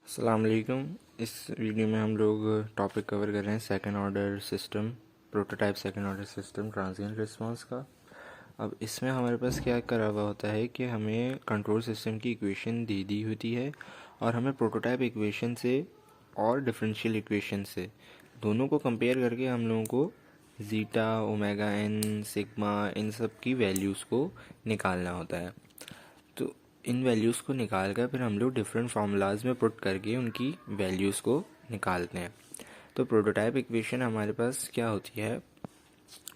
अस्सलाम वालेकुम। इस वीडियो में हम लोग टॉपिक कवर कर रहे हैं second order system, prototype second order system transient response का। अब इसमें हमारे पास क्या करा हुआ होता है कि हमें कंट्रोल सिस्टम की इक्वेशन दे दी होती है और हमें प्रोटोटाइप इक्वेशन से और डिफरेंशियल इक्वेशन से दोनों को कंपेयर करके हम लोगों को ज़ीटा, ओमेगा एन, सिग्मा इन सब की वैल्यूज़ को निकालना होता है। तो इन वैल्यूज़ को निकाल कर फिर हम लोग डिफरेंट फार्मूलाज में पुट करके उनकी वैल्यूज़ को निकालते हैं। तो प्रोटोटाइप इक्वेशन हमारे पास क्या होती है,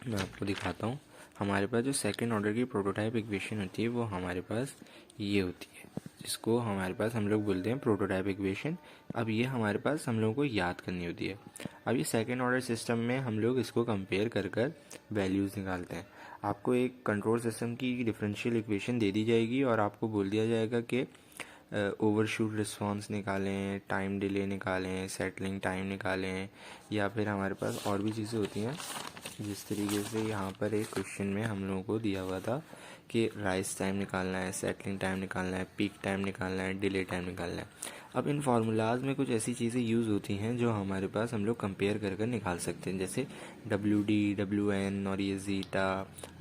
मैं आपको दिखाता हूँ। हमारे पास जो सेकंड ऑर्डर की प्रोटोटाइप इक्वेशन होती है वो हमारे पास ये होती है, जिसको हमारे पास हम लोग बोलते हैं प्रोटोटाइप इक्वेशन। अब ये हमारे पास हम लोगों को याद करनी होती है। अब ये सेकंड ऑर्डर सिस्टम में हम लोग इसको कंपेयर कर कर वैल्यूज़ निकालते हैं। आपको एक कंट्रोल सिस्टम की डिफरेंशियल इक्वेशन दे दी जाएगी और आपको बोल दिया जाएगा कि ओवरशूट रिस्पांस निकालें, टाइम डिले निकालें, सेटलिंग टाइम निकालें, या फिर हमारे पास और भी चीज़ें होती हैं। जिस तरीके से यहाँ पर एक क्वेश्चन में हम लोगों को दिया हुआ था कि राइज टाइम निकालना है, सेटलिंग टाइम निकालना है, पीक टाइम निकालना है, डिले टाइम निकालना है। अब इन फार्मूलाज में कुछ ऐसी चीज़ें यूज़ होती हैं जो हमारे पास हम लोग कंपेयर कर कर निकाल सकते हैं, जैसे डब्ल्यू डब्ल्यू एन और ये ज़ीटा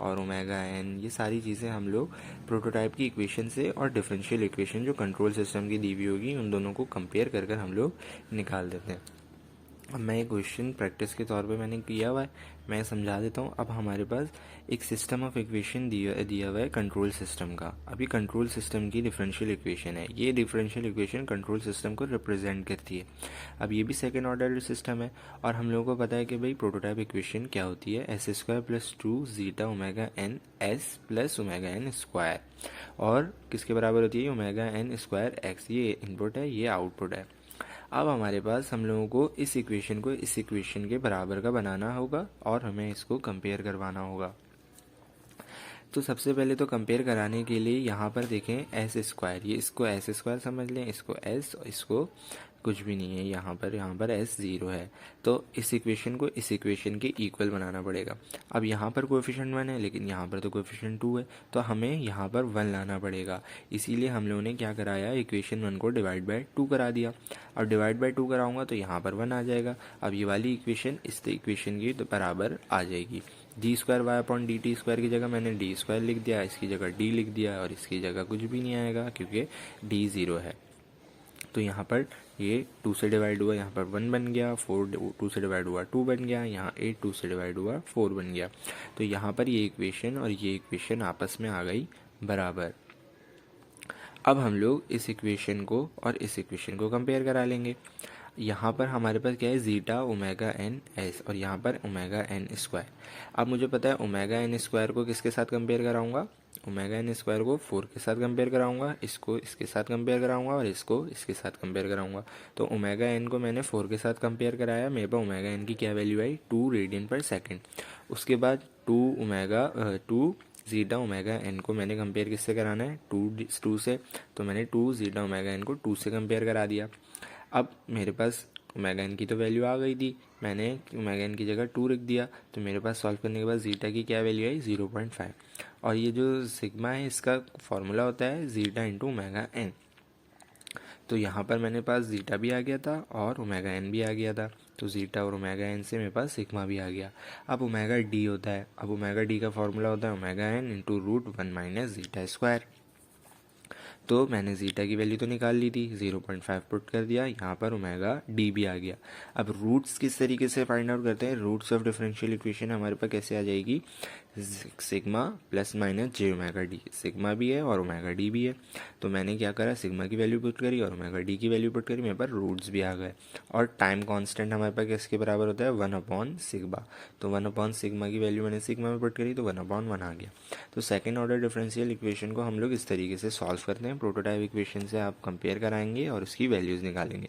और ओमेगा एन, ये सारी चीज़ें हम लोग प्रोटोटाइप की इक्वेशन से और डिफरेंशियल इक्वेशन जो कंट्रोल सिस्टम की दी हुई होगी उन दोनों को कंपेयर कर कर हम लोग निकाल देते हैं। अब मैं एक क्वेश्चन प्रैक्टिस के तौर पे मैंने किया हुआ है, मैं समझा देता हूँ। अब हमारे पास एक सिस्टम ऑफ इक्वेशन दिया हुआ है कंट्रोल सिस्टम का। अभी कंट्रोल सिस्टम की डिफरेंशियल इक्वेशन है, ये डिफरेंशियल इक्वेशन कंट्रोल सिस्टम को रिप्रेजेंट करती है। अब ये भी सेकेंड ऑर्डर सिस्टम है और हम लोगों को पता है कि भाई प्रोटोटाइप इक्वेशन क्या होती है, s square plus 2 zeta omega n s plus omega n square, और किसके बराबर होती है, ओमेगा एन स्क्वायर एक्स। ये इनपुट है, ये आउटपुट है। अब हमारे पास हम लोगों को इस इक्वेशन को इस इक्वेशन के बराबर का बनाना होगा और हमें इसको कंपेयर करवाना होगा। तो सबसे पहले तो कंपेयर कराने के लिए यहाँ पर देखें एस स्क्वायर, ये इसको एस स्क्वायर समझ लें, इसको एस, इसको कुछ भी नहीं है यहाँ पर एस ज़ीरो है। तो इस इक्वेशन को इस इक्वेशन के इक्वल बनाना पड़ेगा। अब यहाँ पर कोएफिशिएंट 1 है लेकिन यहाँ पर तो कोएफिशिएंट 2 है, तो हमें यहाँ पर 1 लाना पड़ेगा। इसीलिए हम लोगों ने क्या कराया, इक्वेशन 1 को डिवाइड बाय 2 करा दिया। अब डिवाइड बाय 2 कराऊंगा तो यहाँ पर 1 आ जाएगा। अब ये वाली इक्वेशन इस इक्वेशन के बराबर आ जाएगी। D square y upon d t square की जगह मैंने डी स्क्वायर लिख दिया, इसकी जगह डी लिख दिया और इसकी जगह कुछ भी नहीं आएगा क्योंकि डी ज़ीरो है। तो यहाँ पर ये 2 से डिवाइड हुआ, यहाँ पर 1 बन गया, 4 2 से डिवाइड हुआ 2 बन गया, यहाँ 8 2 से डिवाइड हुआ 4 बन गया। तो यहाँ पर ये इक्वेशन और ये इक्वेशन आपस में आ गई बराबर। अब हम लोग इस इक्वेशन को और इस इक्वेशन को कंपेयर करा लेंगे। यहाँ पर हमारे पास क्या है, ज़ीटा ओमेगा एन एस और यहाँ पर ओमेगा एन स्क्वायर। अब मुझे पता है ओमेगा एन स्क्वायर को किसके साथ कंपेयर कराऊंगा, ओमेगा एन स्क्वायर को 4 के साथ कंपेयर कराऊंगा, इसको इसके साथ कंपेयर कराऊंगा और इसको इसके साथ कंपेयर कराऊंगा। तो ओमेगा एन को मैंने 4 के साथ कंपेयर कराया, मेरे पास ओमेगा एन की क्या वैल्यू आई, 2 रेडियन पर सेकेंड। उसके बाद 2 ज़ीटा ओमेगा एन को मैंने कंपेयर किससे कराना है, 2 से, तो मैंने 2 ज़ीटा ओमेगा एन को 2 से कंपेयर करा दिया। अब मेरे पास ओमेगा एन की तो वैल्यू आ गई थी, मैंने ओमेगा एन की जगह 2 रख दिया, तो मेरे पास सॉल्व करने के बाद ज़ीटा की क्या वैल्यू आई, 0.5। और ये जो सिग्मा है इसका फॉर्मूला होता है ज़ीटा इंटू ओमेगा एन। तो यहाँ पर मेरे पास ज़ीटा भी आ गया था और ओमेगा एन भी आ गया था, तो ज़ीटा और ओमेगा एन से मेरे पास सिग्मा भी आ गया। अब ओमेगा डी होता है, अब ओमेगा डी का फॉर्मूला होता है omega n into root 1 minus zeta square. तो मैंने ज़ीटा की वैल्यू तो निकाल ली थी, 0.5 पुट कर दिया, यहाँ पर ओमेगा डी भी आ गया। अब रूट्स किस तरीके से फाइंड आउट करते हैं, रूट्स ऑफ डिफरेंशियल इक्वेशन हमारे पास कैसे आ जाएगी, सिग्मा प्लस माइनस जे ओमेगा डी, सिग्मा भी है और ओमेगा डी भी है। तो मैंने क्या करा, सिग्मा की वैल्यू पुट करी और ओमेगा डी की वैल्यू पुट करी, मेरे पास रूट्स भी आ गए। और टाइम कांस्टेंट हमारे पास किसके बराबर होता है, 1 अपॉन सिग्मा। तो 1 अपॉन सिग्मा की वैल्यू मैंने सिग्मा में पुट करी तो 1 अपॉन 1 आ गया। तो सेकेंड ऑर्डर डिफरेंशियल इक्वेशन को हम लोग इस तरीके से सॉल्व करते हैं। प्रोटोटाइप इक्वेशन से आप कंपेयर कराएंगे और उसकी वैल्यूज़ निकालेंगे।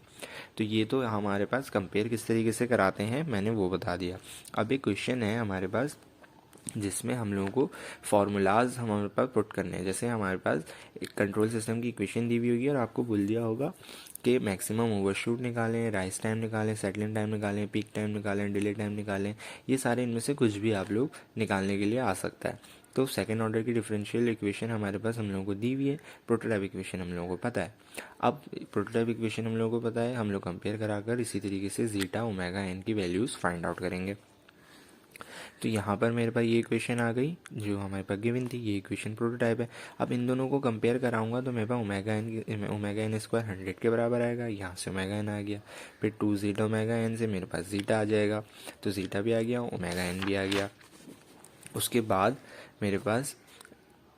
तो ये तो हमारे पास कंपेयर किस तरीके से कराते हैं मैंने वो बता दिया। अब एक क्वेश्चन है हमारे पास जिसमें हम लोगों को फार्मूलाज हमारे पास पुट करने हैं। जैसे हमारे पास एक कंट्रोल सिस्टम की इक्वेशन दी हुई होगी और आपको बोल दिया होगा कि मैक्सिमम ओवरशूट निकालें, राइज टाइम निकालें, सेटलिंग टाइम निकालें, पीक टाइम निकालें, डिले टाइम निकालें। ये सारे इनमें से कुछ भी आप लोग निकालने के लिए आ सकता है। तो सेकेंड ऑर्डर की डिफरेंशियल इक्वेशन हमारे पास हम लोगों को दी हुई है, प्रोटोटाइप इक्वेशन हम लोगों को पता है। अब प्रोटोटाइप इक्वेशन हम लोगों को पता है, हम लोग कंपेयर कराकर इसी तरीके से जीटा ओमेगा एन की वैल्यूज़ फाइंड आउट करेंगे। तो यहाँ पर मेरे पास ये इक्वेशन आ गई जो हमारे पास गिवन थी, ये इक्वेशन प्रोटोटाइप है। अब इन दोनों को कंपेयर कराऊंगा तो मेरे पास ओमेगा एन स्क्वायर 100 के बराबर आएगा, यहाँ से ओमेगा एन आ गया। फिर 2 जीटा ओमेगा एन से मेरे पास जीटा आ जाएगा, तो जीटा भी आ गया, ओमेगा एन भी आ गया। उसके बाद मेरे पास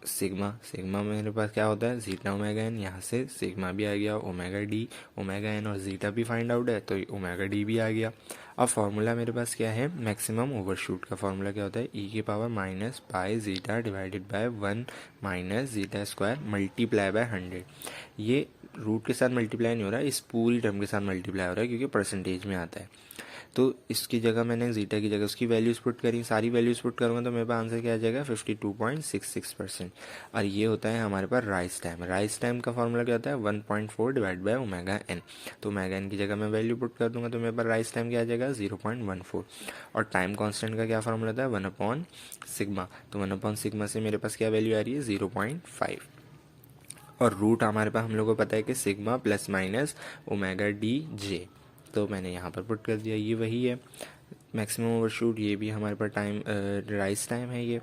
सिग्मा, सिग्मा मेरे पास क्या होता है, जीटा ओमेगा एन, यहाँ से सिग्मा भी आ गया, ओमेगा डी, ओमेगा एन और जीटा भी फाइंड आउट है तो ओमेगा डी भी आ गया। अब फार्मूला मेरे पास क्या है, मैक्सिमम ओवरशूट का फार्मूला क्या होता है, ई की power minus pi zeta divided by 1 minus zeta square multiply by 100। ये रूट के साथ मल्टीप्लाई नहीं हो रहा है, इस पूरी टर्म के साथ मल्टीप्लाई हो रहा है क्योंकि परसेंटेज में आता है। तो इसकी जगह मैंने जीटा की जगह उसकी वैल्यूज पुट करी, सारी वैल्यूज पुट करूँगा तो मेरे पास आंसर क्या आ जाएगा 52.66%। और ये होता है हमारे पास राइज टाइम। राइज टाइम का फॉर्मूला क्या होता है 1.4 डिवाइड बाय ओमेगा एन। तो ओमेगा एन की जगह मैं वैल्यू पुट कर दूंगा तो मेरे पास राइज टाइम क्या आ जाएगा 0.14। और टाइम कॉन्स्टेंट का क्या फॉर्मूला था 1/सिग्मा। तो 1/सिग्मा से मेरे पास क्या वैल्यू आ रही है 0.5। और रूट हमारे पास हम लोग को पता है कि sigma plus minus omega D J, तो मैंने यहाँ पर पुट कर दिया, ये वही है मैक्सिमम ओवरशूट। ये भी हमारे पास टाइम राइज टाइम है ये।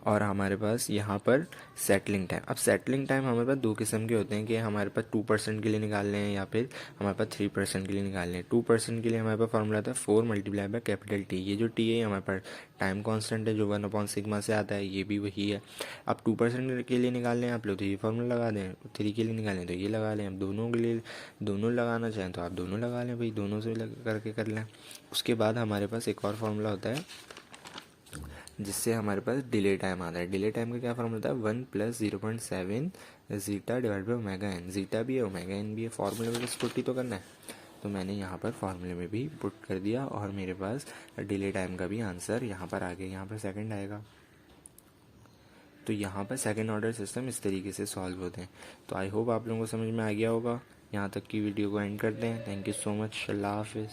और हमारे पास यहाँ पर सेटलिंग टाइम। अब सेटलिंग टाइम हमारे पास दो किस्म के होते हैं कि हमारे पास 2% के लिए निकालने हैं या फिर हमारे पास 3% के लिए निकालने हैं। 2% के लिए हमारे पास फॉर्मूला था 4 मल्टीप्लाई बाय कैपिटल टी। ये जो टी है हमारे पास टाइम कांस्टेंट है जो 1/सिग्मा से आता है, ये भी वही है। अब 2% के लिए निकालने हैं आप लोग तो ये फॉर्मूला लगा दें, 3 के लिए निकालें तो ये लगा लें। अब दोनों के लिए दोनों लगाना चाहें तो आप दोनों लगा लें भाई, दोनों से करके कर लें। उसके बाद हमारे पास एक और फार्मूला होता है जिससे हमारे पास डिले टाइम आता है। डिले टाइम का क्या फॉर्मूला था 1 + 0.7 zeta divide by omega n. Zeta भी है ओमेगा एन भी है, फॉर्मूले में बस पुट ही तो करना है। तो मैंने यहाँ पर फॉर्मूले में भी पुट कर दिया और मेरे पास डिले टाइम का भी आंसर यहाँ पर आ गया, यहाँ पर सेकंड आएगा। तो यहाँ पर सेकंड ऑर्डर सिस्टम इस तरीके से सॉल्व होते हैं। तो आई होप आप लोगों को समझ में आ गया होगा। यहाँ तक की वीडियो को एंड करते हैं। थैंक यू सो मच, अल्लाह हाफिज़।